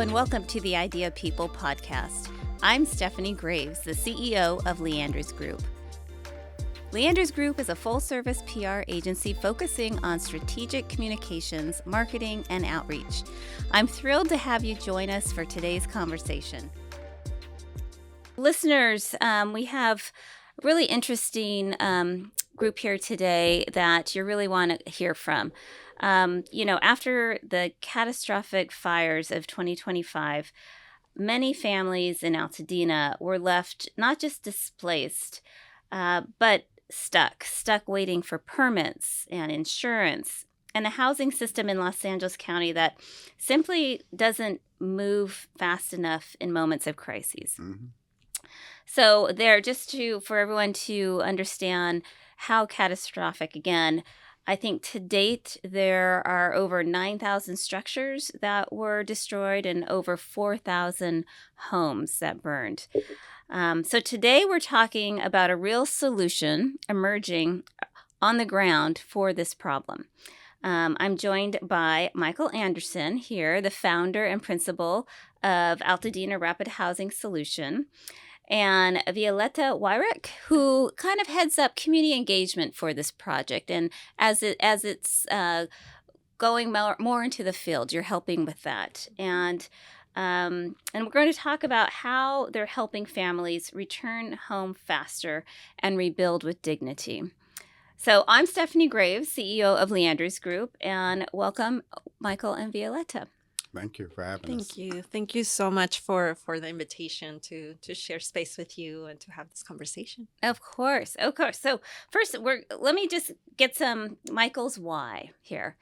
and welcome to the Idea People podcast. I'm Stephanie Graves, the CEO of Leanders Group. Leanders Group is a full-service PR agency focusing on strategic communications, marketing, and outreach. I'm thrilled to have you join us for today's conversation. Listeners, we have a really interesting group here today that you really want to hear from. After the catastrophic fires of 2025, many families in Altadena were left not just displaced, but stuck waiting for permits and insurance and a housing system in Los Angeles County that simply doesn't move fast enough in moments of crises. Mm-hmm. So for everyone to understand how catastrophic, again, I think to date, there are over 9,000 structures that were destroyed and over 4,000 homes that burned. So today we're talking about a real solution emerging on the ground for this problem. I'm joined by Michael Anderson here, the founder and principal of Altadena Rapid Housing Solution, and Violeta Wyrick, who kind of heads up community engagement for this project. And as it's going more into the field, you're helping with that. And we're going to talk about how they're helping families return home faster and rebuild with dignity. So I'm Stephanie Graves, CEO of Leanders Group, and welcome, Michael and Violeta. Thank you for having us. Thank you. Thank you so much for the invitation to share space with you and to have this conversation. Of course. So first, let me just get some Michael's why here.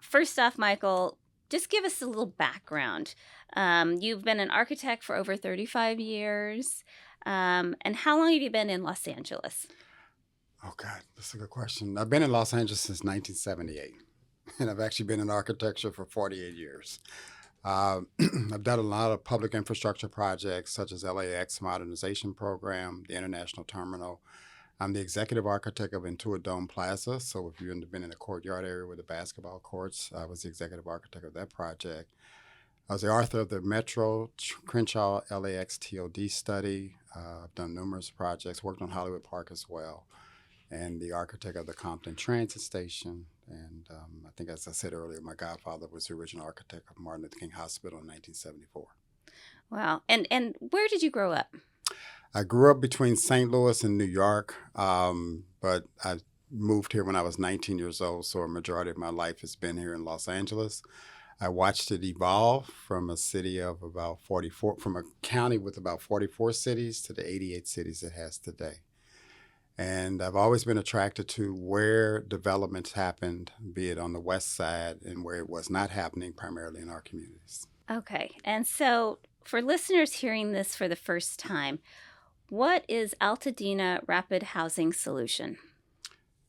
First off, Michael, just give us a little background. You've been an architect for over 35 years. And how long have you been in Los Angeles? Oh, God, that's a good question. I've been in Los Angeles since 1978. And I've actually been in architecture for 48 years. I've done a lot of public infrastructure projects such as LAX modernization program, the international terminal. I'm the executive architect of Intuit Dome Plaza. So if you've been in the courtyard area with the basketball courts, I was the executive architect of that project. I was the author of the Metro Crenshaw LAX TOD study. I've done numerous projects, worked on Hollywood Park as well, and the architect of the Compton Transit Station. And I think, as I said earlier, my godfather was the original architect of Martin Luther King Hospital in 1974. Wow. And where did you grow up? I grew up between St. Louis and New York, but I moved here when I was 19 years old, so a majority of my life has been here in Los Angeles. I watched it evolve from a city of about 44, from a county with about 44 cities to the 88 cities it has today. And I've always been attracted to where developments happened, be it on the west side, and where it was not happening, primarily in our communities. Okay. And so for listeners hearing this for the first time, what is Altadena Rapid Housing Solution?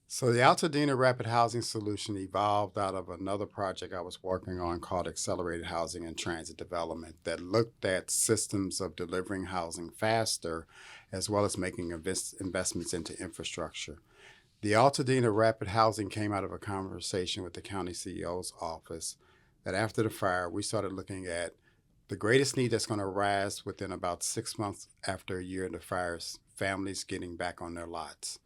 So the Altadena Rapid Housing Solution evolved out of another project I was working on called Accelerated Housing and Transit Development that looked at systems of delivering housing faster as well as making investments into infrastructure. The Altadena Rapid Housing came out of a conversation with the county CEO's office that after the fire, we started looking at the greatest need that's going to arise within about 6 months after a year of the fires, families getting back on their lots.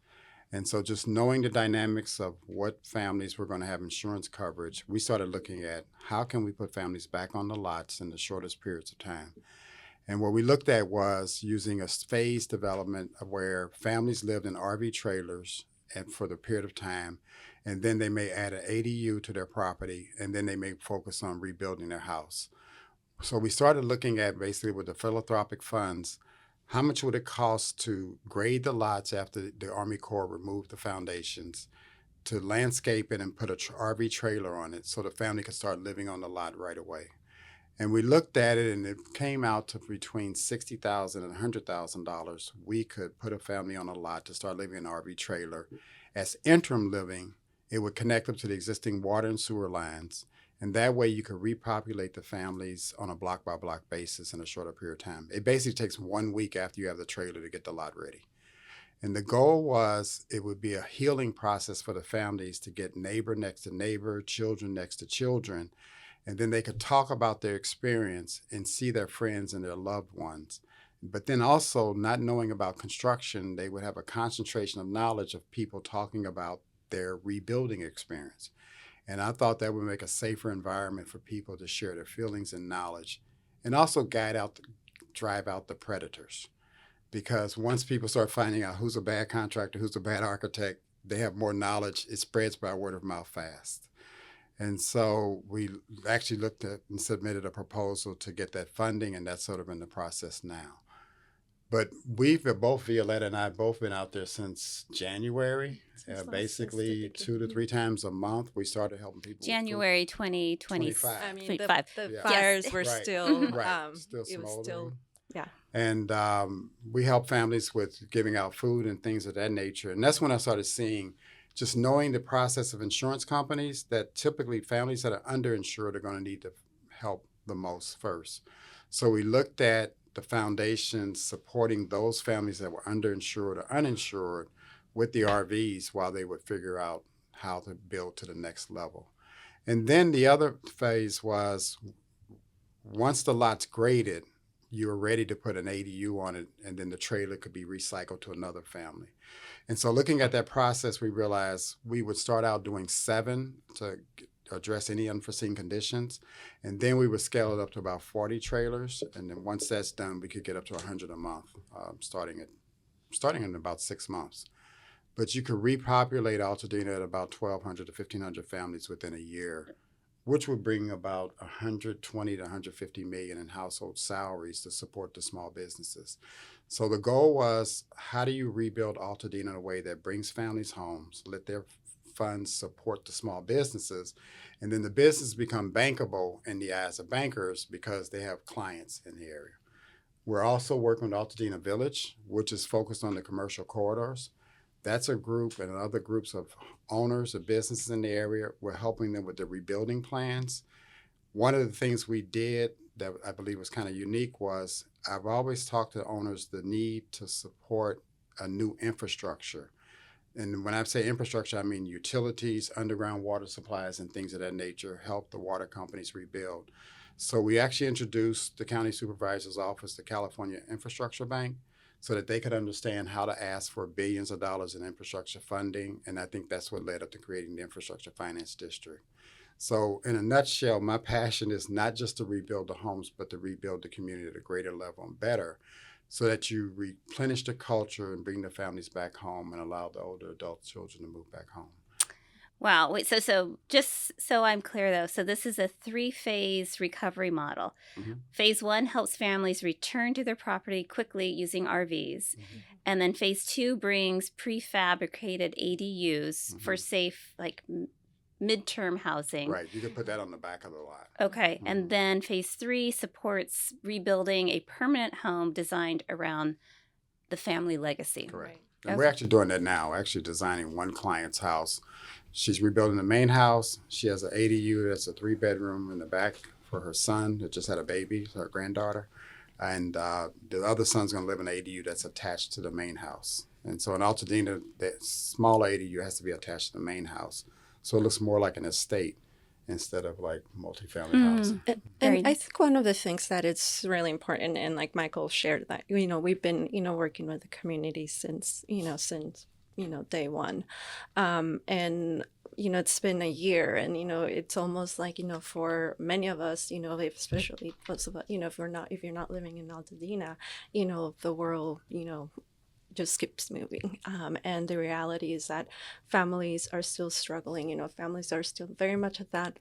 And so just knowing the dynamics of what families were going to have insurance coverage, we started looking at how can we put families back on the lots in the shortest periods of time. And what we looked at was using a phased development of where families lived in RV trailers and for the period of time, and then they may add an ADU to their property, and then they may focus on rebuilding their house. So we started looking at basically with the philanthropic funds, how much would it cost to grade the lots after the Army Corps removed the foundations, to landscape it and put an RV trailer on it so the family could start living on the lot right away? And we looked at it, and it came out to between $60,000 and $100,000. We could put a family on a lot to start living in an RV trailer. As interim living, it would connect them to the existing water and sewer lines. And that way you could repopulate the families on a block-by-block basis in a shorter period of time. It basically takes 1 week after you have the trailer to get the lot ready. And the goal was it would be a healing process for the families to get neighbor next to neighbor, children next to children. And then they could talk about their experience and see their friends and their loved ones. But then also, not knowing about construction, they would have a concentration of knowledge of people talking about their rebuilding experience. And I thought that would make a safer environment for people to share their feelings and knowledge, and also drive out the predators. Because once people start finding out who's a bad contractor, who's a bad architect, they have more knowledge. It spreads by word of mouth fast. And so we actually looked at and submitted a proposal to get that funding, and that's sort of in the process now. But both, Violeta and I, both been out there since January. Basically 2 to 3 times a month. We started helping people. January 2025. I mean, the Yeah. fires Yes. were Right. still, Right. Still it was still, smoldering. yeah. And we help families with giving out food and things of that nature. And that's when I started seeing, just knowing the process of insurance companies, that typically families that are underinsured are going to need to help the most first. So we looked at the foundation supporting those families that were underinsured or uninsured with the RVs while they would figure out how to build to the next level. And then the other phase was, once the lot's graded, you were ready to put an ADU on it, and then the trailer could be recycled to another family. And so looking at that process, we realized we would start out doing 7 to address any unforeseen conditions. And then we would scale it up to about 40 trailers. And then once that's done, we could get up to 100 a month, starting in about 6 months. But you could repopulate Altadena at about 1,200 to 1,500 families within a year, which would bring about 120 to 150 million in household salaries to support the small businesses. So the goal was, how do you rebuild Altadena in a way that brings families homes, let their funds support the small businesses, and then the business become bankable in the eyes of bankers because they have clients in the area. We're also working with Altadena Village, which is focused on the commercial corridors. That's a group and other groups of owners of businesses in the area. We're helping them with the rebuilding plans. One of the things we did that I believe was kind of unique was, I've always talked to owners the need to support a new infrastructure. And when I say infrastructure, I mean utilities, underground water supplies, and things of that nature, help the water companies rebuild. So we actually introduced the county supervisor's office to California Infrastructure Bank so that they could understand how to ask for billions of dollars in infrastructure funding. And I think that's what led up to creating the Infrastructure Finance District. So in a nutshell, my passion is not just to rebuild the homes, but to rebuild the community at a greater level and better, so that you replenish the culture and bring the families back home and allow the older adult children to move back home. Wow. Wait, so just so I'm clear though, so this is a 3-phase recovery model. Mm-hmm. Phase 1 helps families return to their property quickly using RVs. Mm-hmm. And then phase 2 brings prefabricated ADUs for safe, like midterm housing. Right. You could put that on the back of the lot. Okay. Mm-hmm. And then phase 3 supports rebuilding a permanent home designed around the family legacy. Correct. Right. And we're actually doing that now. We're actually designing one client's house. She's rebuilding the main house. She has an ADU that's a 3-bedroom in the back for her son that just had a baby, her granddaughter. And the other son's going to live in an ADU that's attached to the main house. And so in Altadena, that smaller ADU has to be attached to the main house. So it looks more like an estate instead of like multifamily housing. And I think one of the things that it's really important, and like Michael shared, that we've been working with the community since day one, and it's been a year, and it's almost like for many of us, especially most of us, if you're not living in Altadena, the world just keeps moving, and the reality is that families are still struggling. Families are still very much at that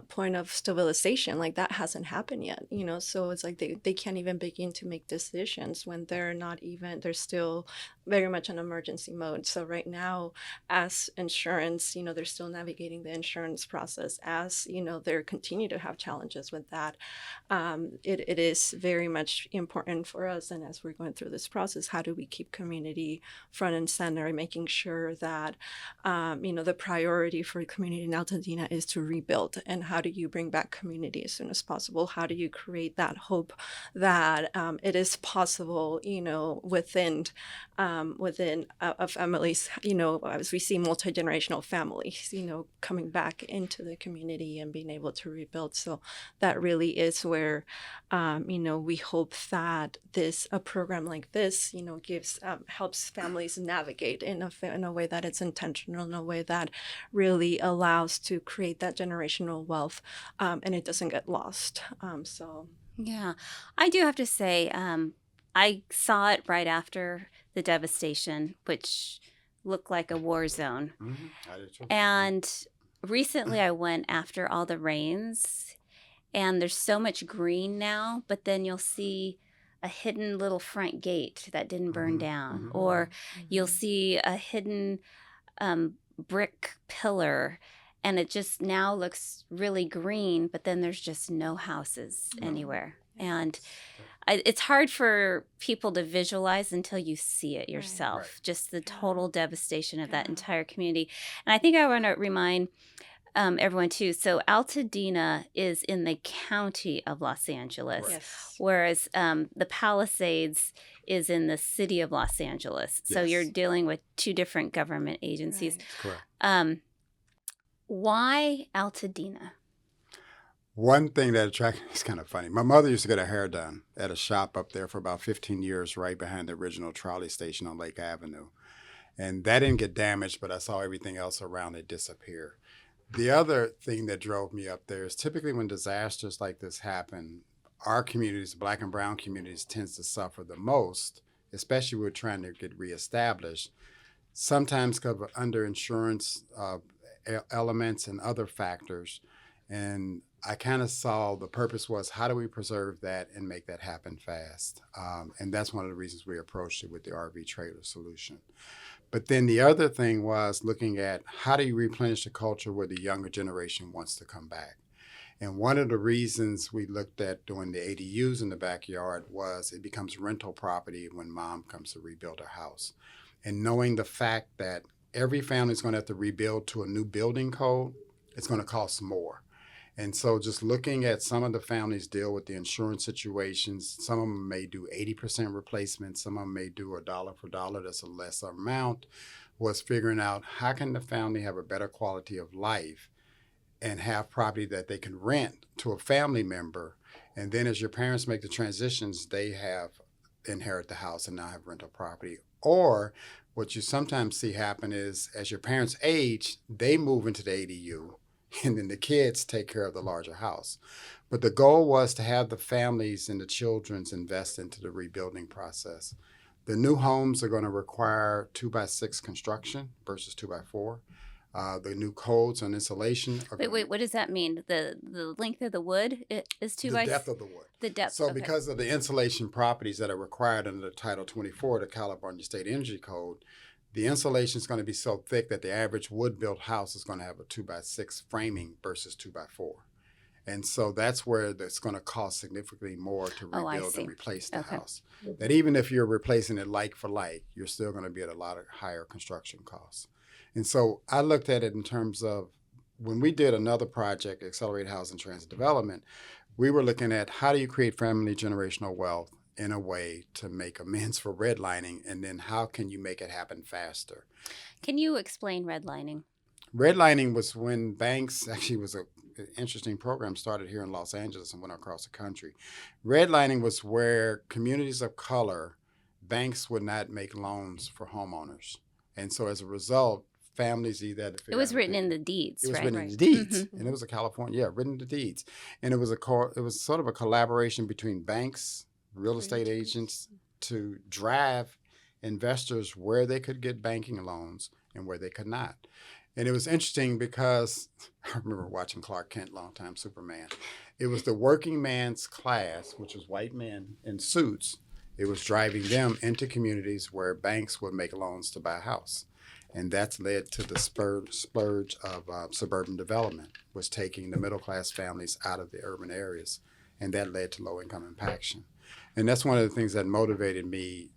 point of stabilization. Like, that hasn't happened yet. So it's like they can't even begin to make decisions when they're still very much in emergency mode. So right now, as insurance, they're still navigating the insurance process. As they continue to have challenges with that. It is very much important for us, and as we're going through this process, how do do we keep community front and center, making sure that, the priority for community in Altadena is to rebuild, and how do you bring back community as soon as possible? How do you create that hope that it is possible, within families, as we see multi-generational families, coming back into the community and being able to rebuild. So that really is where, we hope that a program like this, gives, helps families navigate in a way that it's intentional, in a way that really allows to create that generational wealth, and it doesn't get lost. Yeah, I do have to say, I saw it right after the devastation, which looked like a war zone. I did too. And recently I went after all the rains, and there's so much green now, but then you'll see a hidden little front gate that didn't burn down, or you'll see a hidden brick pillar, and it just now looks really green, but then there's just no houses anywhere. And it's hard for people to visualize until you see it yourself, Right. just the total devastation of that entire community. And I think I want to remind everyone too. So Altadena is in the county of Los Angeles, Yes. whereas the Palisades is in the city of Los Angeles. So Yes. you're dealing with two different government agencies. Right. Correct. Why Altadena? One thing that attracted me is kind of funny. My mother used to get her hair done at a shop up there for about 15 years, right behind the original trolley station on Lake Avenue. And that didn't get damaged, but I saw everything else around it disappear. The other thing that drove me up there is typically when disasters like this happen, our communities, Black and brown communities, tends to suffer the most, especially when we're trying to get reestablished, sometimes because of underinsurance elements and other factors. And I kind of saw the purpose was, how do we preserve that and make that happen fast? And that's one of the reasons we approached it with the RV trailer solution. But then the other thing was looking at, how do you replenish the culture where the younger generation wants to come back? And one of the reasons we looked at doing the ADUs in the backyard was it becomes rental property when mom comes to rebuild her house. And knowing the fact that every family is going to have to rebuild to a new building code, it's going to cost more. And so just looking at some of the families deal with the insurance situations, some of them may do 80% replacement, some of them may do a dollar for dollar, that's a lesser amount, was figuring out how can the family have a better quality of life and have property that they can rent to a family member. And then as your parents make the transitions, they have inherit the house and now have rental property. Or what you sometimes see happen is as your parents age, they move into the ADU, and then the kids take care of the larger house. But the goal was to have the families and the children's invest into the rebuilding process. The new homes are going to require 2x6 construction versus 2x4. The new codes on insulation. Wait, what does that mean? The length of the wood is 2 by... The depth of the wood. The depth, So okay. because of the insulation properties that are required under the Title 24 of the California State Energy Code, the insulation is going to be so thick that the average wood-built house is going to have a 2x6 framing versus 2x4. And so that's where it's going to cost significantly more to rebuild and replace the house. That even if you're replacing it like for like, you're still going to be at a lot of higher construction costs. And so I looked at it in terms of when we did another project, Accelerated Housing Transit Development, we were looking at how do you create family generational wealth in a way to make amends for redlining, and then how can you make it happen faster? Can you explain redlining? Redlining was when banks, actually was an interesting program, started here in Los Angeles and went across the country. Redlining was where communities of color, banks would not make loans for homeowners. And so as a result, families either had to figure It was out written in the deeds, It was right? written in the deeds, Mhm. and it was a California, written in the deeds. And it was sort of a collaboration between banks, real estate agents, to drive investors where they could get banking loans and where they could not. And it was interesting because I remember watching Clark Kent, longtime Superman. It was the working man's class, which was white men in suits. It was driving them into communities where banks would make loans to buy a house. And that's led to the splurge of suburban development, was taking the middle-class families out of the urban areas. And that led to low-income impaction. And that's one of the things that motivated me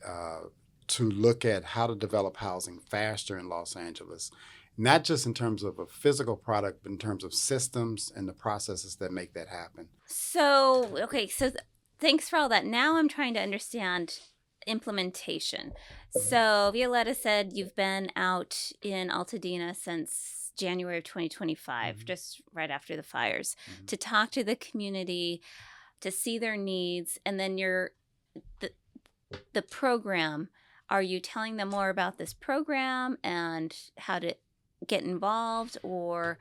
to look at how to develop housing faster in Los Angeles, not just in terms of a physical product, but in terms of systems and the processes that make that happen. So, okay, so thanks for all that. Now I'm trying to understand implementation. So, Violeta said you've been out in Altadena since January of 2025, just right after the fires, to talk to the community, to see their needs, and then the program. Are you telling them more about this program and how to get involved, or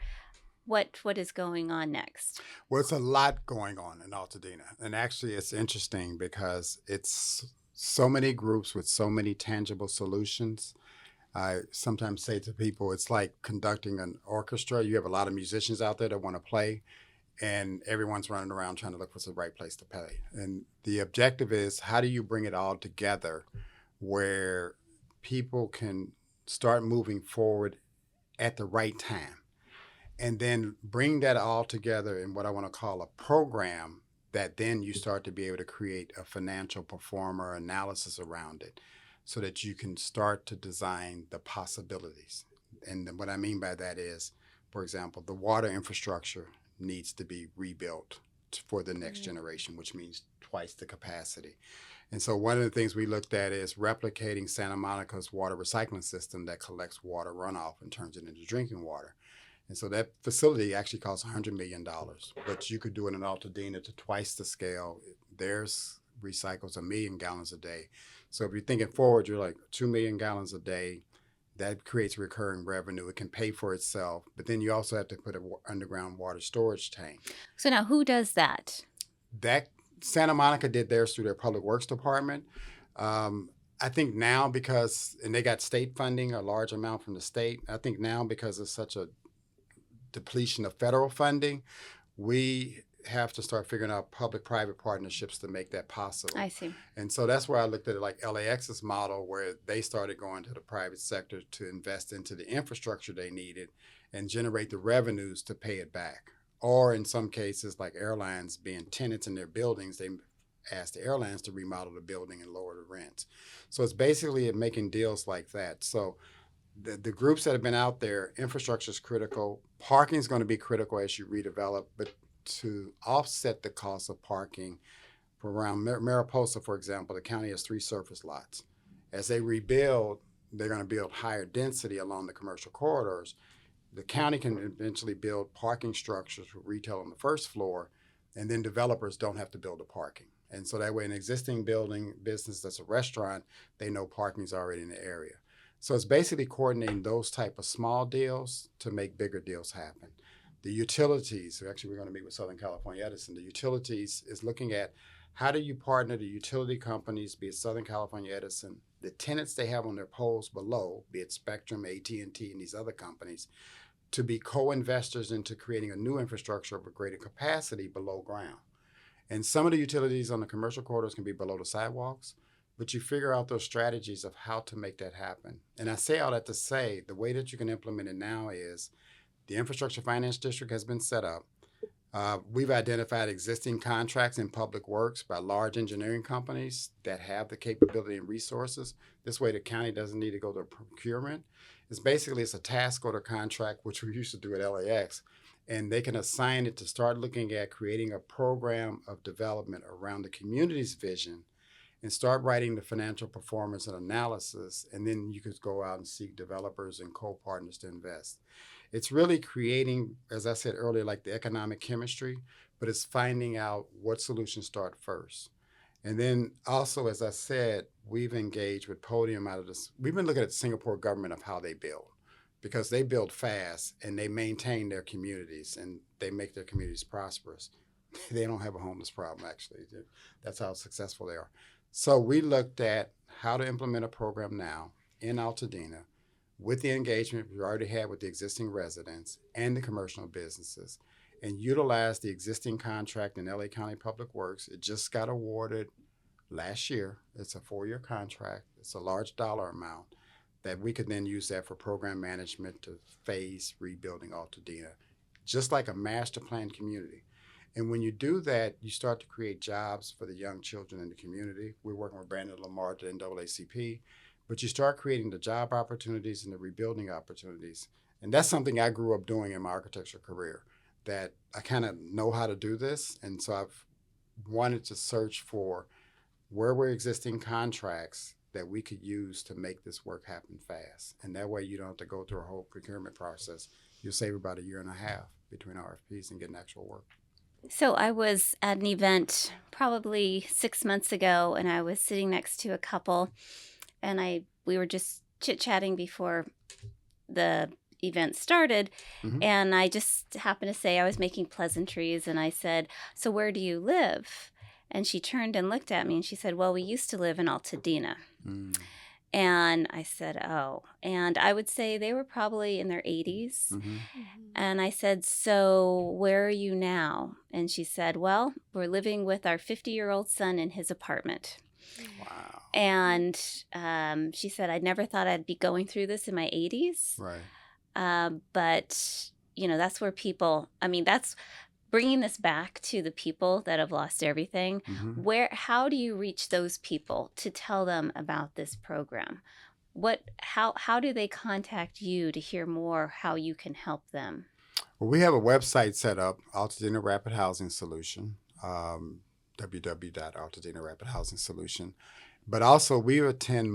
what is going on next? Well, it's a lot going on in Altadena. And actually, it's interesting because it's so many groups with so many tangible solutions. I sometimes say to people, it's like conducting an orchestra. You have a lot of musicians out there that want to play, and everyone's running around trying to look for the right place to play. And the objective is, how do you bring it all together where people can start moving forward at the right time? And then bring that all together in what I want to call a program that then you start to be able to create a financial performer analysis around it so that you can start to design the possibilities. And what I mean by that is, for example, the water infrastructure needs to be rebuilt for the next generation, which means twice the capacity. And so one of the things we looked at is replicating Santa Monica's water recycling system that collects water runoff and turns it into drinking water. And so that facility actually costs $100 million, but you could do it in Altadena to twice the scale. Theirs recycles 1 million gallons a day. So if you're thinking forward, you're like 2 million gallons a day. That creates recurring revenue. It can pay for itself, but then you also have to put an underground water storage tank. So now who does that? That Santa Monica did theirs through their public works department. I think now and they got state funding, a large amount from the state. I think now because it's such a depletion of federal funding, we have to start figuring out public-private partnerships to make that possible. I see. And so that's where I looked at it like LAX's model, where they started going to the private sector to invest into the infrastructure they needed and generate the revenues to pay it back. Or in some cases, like airlines being tenants in their buildings, they asked the airlines to remodel the building and lower the rents. So it's basically making deals like that. So the groups that have been out there, infrastructure is critical. Parking is going to be critical as you redevelop, but to offset the cost of parking for around Mariposa, for example, the county has 3 surface lots. As they rebuild, they're going to build higher density along the commercial corridors. The county can eventually build parking structures for retail on the first floor, and then developers don't have to build the parking. And so that way, an existing building business that's a restaurant, they know parking is already in the area. So it's basically coordinating those type of small deals to make bigger deals happen. The utilities, actually we're going to meet with Southern California Edison. The utilities is looking at how do you partner the utility companies, be it Southern California Edison, the tenants they have on their poles below, be it Spectrum, AT&T, and these other companies, to be co-investors into creating a new infrastructure of a greater capacity below ground. And some of the utilities on the commercial corridors can be below the sidewalks, but you figure out those strategies of how to make that happen. And I say all that to say, the way that you can implement it now is the Infrastructure Finance District has been set up. We've identified existing contracts in public works by large engineering companies that have the capability and resources. This way the county doesn't need to go to procurement. It's a task order contract, which we used to do at LAX, and they can assign it to start looking at creating a program of development around the community's vision and start writing the financial performance and analysis, and then you could go out and seek developers and co-partners to invest. It's really creating, as I said earlier, like the economic chemistry, but it's finding out what solutions start first. And then also, as I said, we've engaged with Podium out of this. We've been looking at the Singapore government of how they build, because they build fast and they maintain their communities and they make their communities prosperous. They don't have a homeless problem, actually. That's how successful they are. So we looked at how to implement a program now in Altadena with the engagement we already had with the existing residents and the commercial businesses, and utilize the existing contract in LA County Public Works. It just got awarded last year. It's a 4-year contract. It's a large dollar amount that we could then use that for program management to phase rebuilding Altadena, just like a master plan community. And when you do that, you start to create jobs for the young children in the community. We're working with Brandon Lamar at the NAACP. but you start creating the job opportunities and the rebuilding opportunities. And that's something I grew up doing in my architecture career, that I kind of know how to do this. And so I've wanted to search for where were existing contracts that we could use to make this work happen fast. And that way you don't have to go through a whole procurement process. You'll save about a year and a half between RFPs and getting actual work. So I was at an event probably 6 months ago, and I was sitting next to a couple, and we were just chit-chatting before the event started, Mhm. and I just happened to say I was making pleasantries, and I said, "So where do you live?" And she turned and looked at me, and she said, "Well, we used to live in Altadena." Mm. And I said, "Oh." And I would say they were probably in their 80s. Mhm. And I said, "So where are you now?" And she said, "Well, we're living with our 50-year-old son in his apartment." Wow. And she said, "I never thought I'd be going through this in my 80s." Right. But, that's where people, that's bringing this back to the people that have lost everything. Mhm. How do you reach those people to tell them about this program? How do they contact you to hear more how you can help them? Well, we have a website set up, Altadena Rapid Housing Solution, www.altadena Rapid Housing Solution. But also, I attend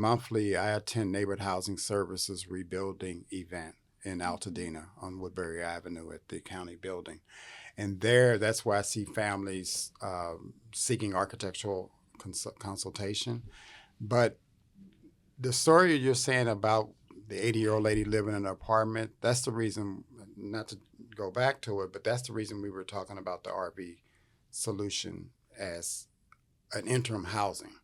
Neighborhood Housing Services Rebuilding event in Altadena on Woodbury Avenue at the county building. And that's where I see families seeking architectural consultation. But the story you're saying about the 80-year-old lady living in an apartment, that's the reason, not to go back to it, but that's the reason we were talking about the RV solution as an interim housing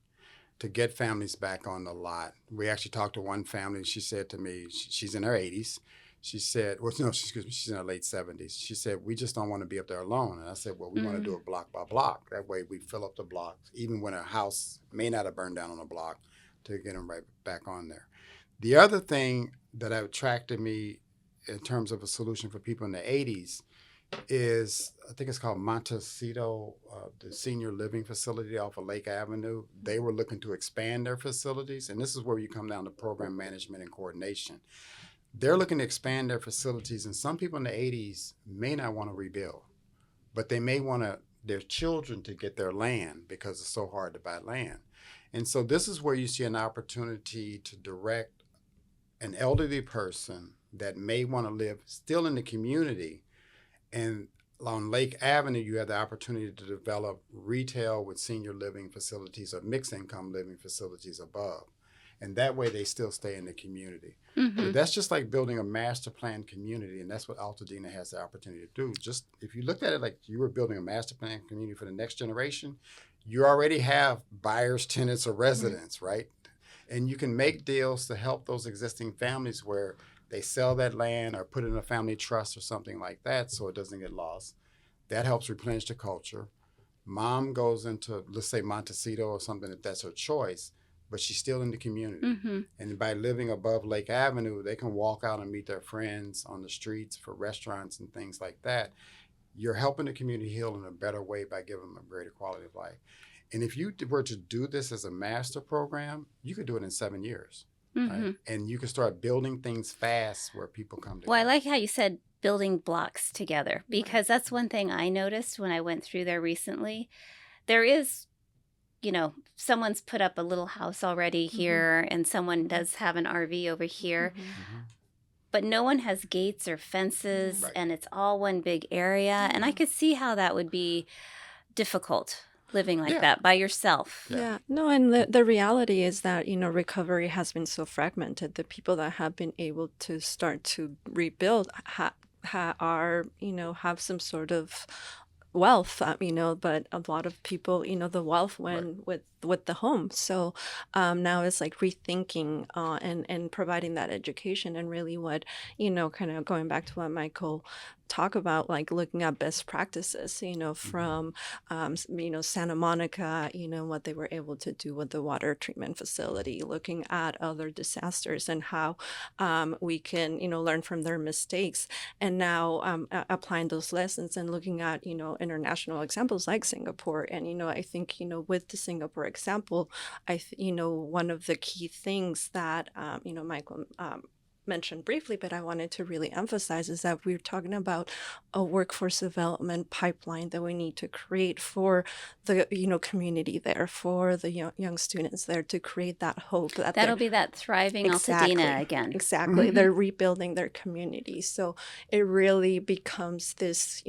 to get families back on the lot. We actually talked to one family. She said to me, she's in her 80s. She said, well, no, excuse me, she's in her late 70s. She said, "We just don't want to be up there alone." And I said, "Well, we want to do it block by block. That way we fill up the blocks, even when a house may not have burned down on a block, to get them right back on there." The other thing that attracted me in terms of a solution for people in the 80s is, I think it's called Montecito, the senior living facility off of Lake Avenue. They were looking to expand their facilities, and this is where you come down to program management and coordination. They're looking to expand their facilities, and some people in the 80s may not want to rebuild, but they may want their children to get their land because it's so hard to buy land. And so this is where you see an opportunity to direct an elderly person that may want to live still in the community. And on Lake Avenue, you have the opportunity to develop retail with senior living facilities or mixed income living facilities above. And that way they still stay in the community. Mm-hmm. But that's just like building a master plan community, and that's what Altadena has the opportunity to do. Just if you looked at it like you were building a master plan community for the next generation, you already have buyers, tenants, or residents, right? And you can make deals to help those existing families where they sell that land or put it in a family trust or something like that so it doesn't get lost. That helps replenish the culture. Mom goes into, let's say, Montecito or something if that's her choice, but she's still in the community. Mm-hmm. And by living above Lake Avenue, they can walk out and meet their friends on the streets for restaurants and things like that. You're helping the community heal in a better way by giving them a greater quality of life. And if you were to do this as a master program, you could do it in 7 years. Mm-hmm. Right? And you can start building things fast where people come together. Well, I like how you said building blocks together, because that's one thing I noticed when I went through there recently. There is, someone's put up a little house already here, and someone does have an RV over here, but no one has gates or fences, Right. and it's all one big area. And I could see how that would be difficult living like that by yourself. Yeah. No, and the reality is that, recovery has been so fragmented. The people that have been able to start to rebuild are, have some sort of wealth, but a lot of people, the wealth went with the home. So now it's like rethinking and providing that education, and really what, kind of going back to what Michael talk about, like looking at best practices, from, Santa Monica, what they were able to do with the water treatment facility, looking at other disasters and how we can, learn from their mistakes, and now applying those lessons and looking at, international examples like Singapore. And, I think, with the Singapore example, one of the key things that, Michael mentioned briefly, but I wanted to really emphasize is that we're talking about a workforce development pipeline that we need to create for the community there, for the young students there, to create that hope that That'll be that thriving Altadena again. Exactly. They're rebuilding their community. So it really becomes this,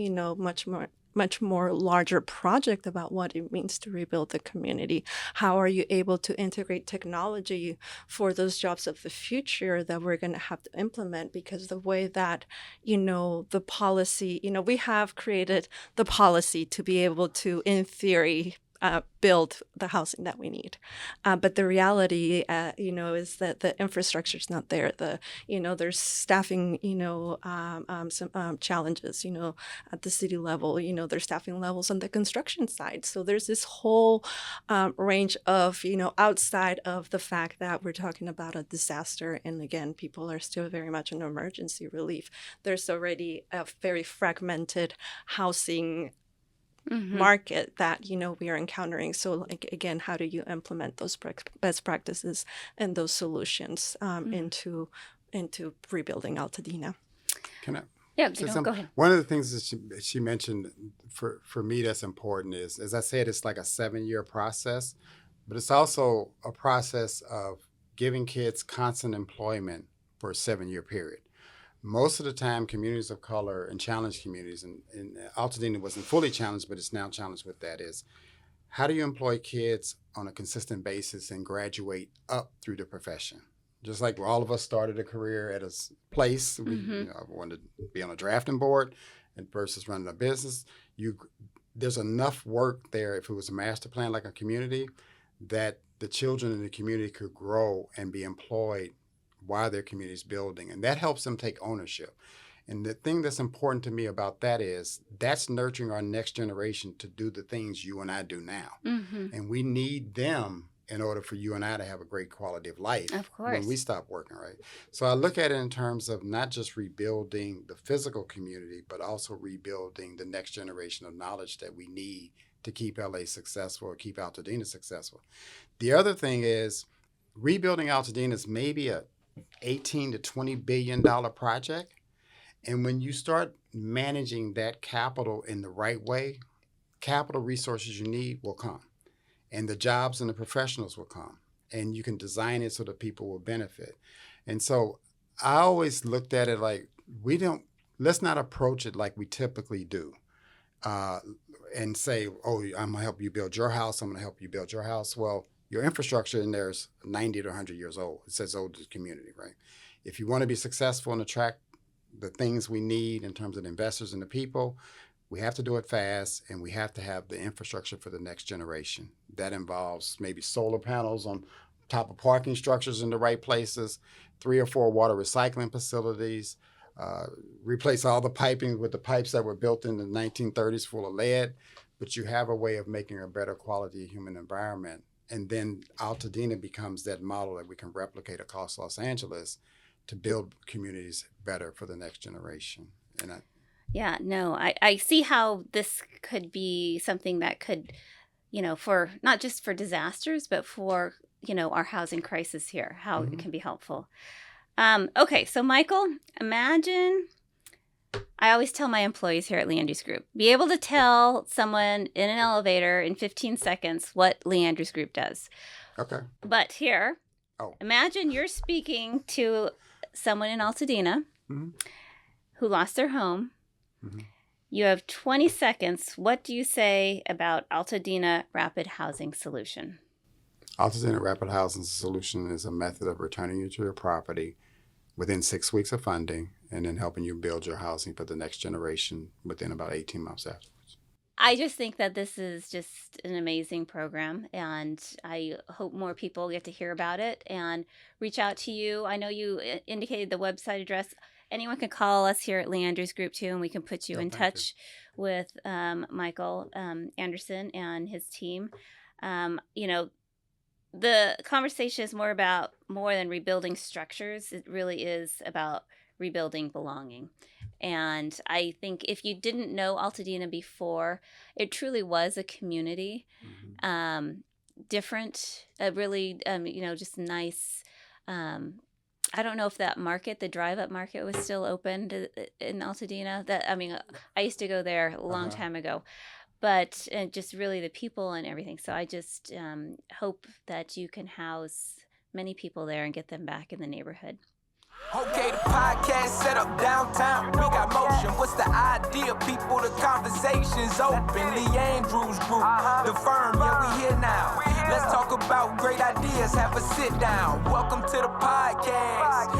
much more larger project about what it means to rebuild the community. How are you able to integrate technology for those jobs of the future that we're going to have to implement? Because the way that, the policy, we have created the policy to be able to, in theory, build the housing that we need. But the reality, is that the infrastructure is not there. There's staffing, some challenges, at the city level, there's staffing levels on the construction side. So there's this whole range of, outside of the fact that we're talking about a disaster. And again, people are still very much in emergency relief. There's already a very fragmented housing market that we are encountering. So again, how do you implement those best practices and those solutions into rebuilding Altadena? Can I? Yeah, go ahead. One of the things that she mentioned for me that's important is, as I said, it's like a 7-year process, but it's also a process of giving kids constant employment for a 7-year period. Most of the time, communities of color and challenged communities, and Altadena wasn't fully challenged, but it's now challenged with that, is how do you employ kids on a consistent basis and graduate up through the profession? Just like all of us started a career at a place, we wanted to be on a drafting board and versus running a business. There's enough work there, if it was a master plan like a community, that the children in the community could grow and be employed while their community is building. And that helps them take ownership. And the thing that's important to me about that is that's nurturing our next generation to do the things you and I do now. And we need them in order for you and I to have a great quality of life. Of course. When we stop working, right? So I look at it in terms of not just rebuilding the physical community, but also rebuilding the next generation of knowledge that we need to keep LA successful or keep Altadena successful. The other thing is rebuilding Altadena is maybe a $18 to $20 billion project. And when you start managing that capital in the right way, capital resources you need will come. And the jobs and the professionals will come. And you can design it so that people will benefit. And so I always looked at it like, let's not approach it like we typically do. And say, oh, I'm going to help you build your house. I'm going to help you build your house. Well, your infrastructure in there is 90 to 100 years old. It's as old as the community, right? If you want to be successful and attract the things we need in terms of the investors and the people, we have to do it fast, and we have to have the infrastructure for the next generation. That involves maybe solar panels on top of parking structures in the right places, 3 or 4 water recycling facilities, replace all the piping with the pipes that were built in the 1930s full of lead, but you have a way of making a better quality human environment. And then Altadena becomes that model that we can replicate across Los Angeles to build communities better for the next generation. And I see how this could be something that could, for not just for disasters, but for, our housing crisis here, how it can be helpful. Okay, so Michael, imagine, I always tell my employees here at Leandrews Group, be able to tell someone in an elevator in 15 seconds what Leandrews Group does. Okay. But here, imagine you're speaking to someone in Altadena who lost their home. You have 20 seconds. What do you say about Altadena Rapid Housing Solution? Altadena Rapid Housing Solution is a method of returning you to your property within 6 weeks of funding, and then helping you build your housing for the next generation within about 18 months afterwards. I just think that this is just an amazing program, and I hope more people get to hear about it and reach out to you. I know you indicated the website address. Anyone can call us here at Leandrews Group too, and we can put you in touch with Michael Anderson and his team. The conversation is more than rebuilding structures. It really is about rebuilding belonging. And I think if you didn't know Altadena before, it truly was a community. Different, really, just nice. I don't know if that market, the drive-up market, was still open in Altadena. I used to go there a long time ago, but just really the people and everything. So I just hope that you can house many people there and get them back in the neighborhood. Okay, the podcast set up downtown. We got motion. What's the idea? People, the conversation's open. Lee Andrews Group, the firm, yeah, we here now. Let's talk about great ideas. Have a sit down. Welcome to the podcast.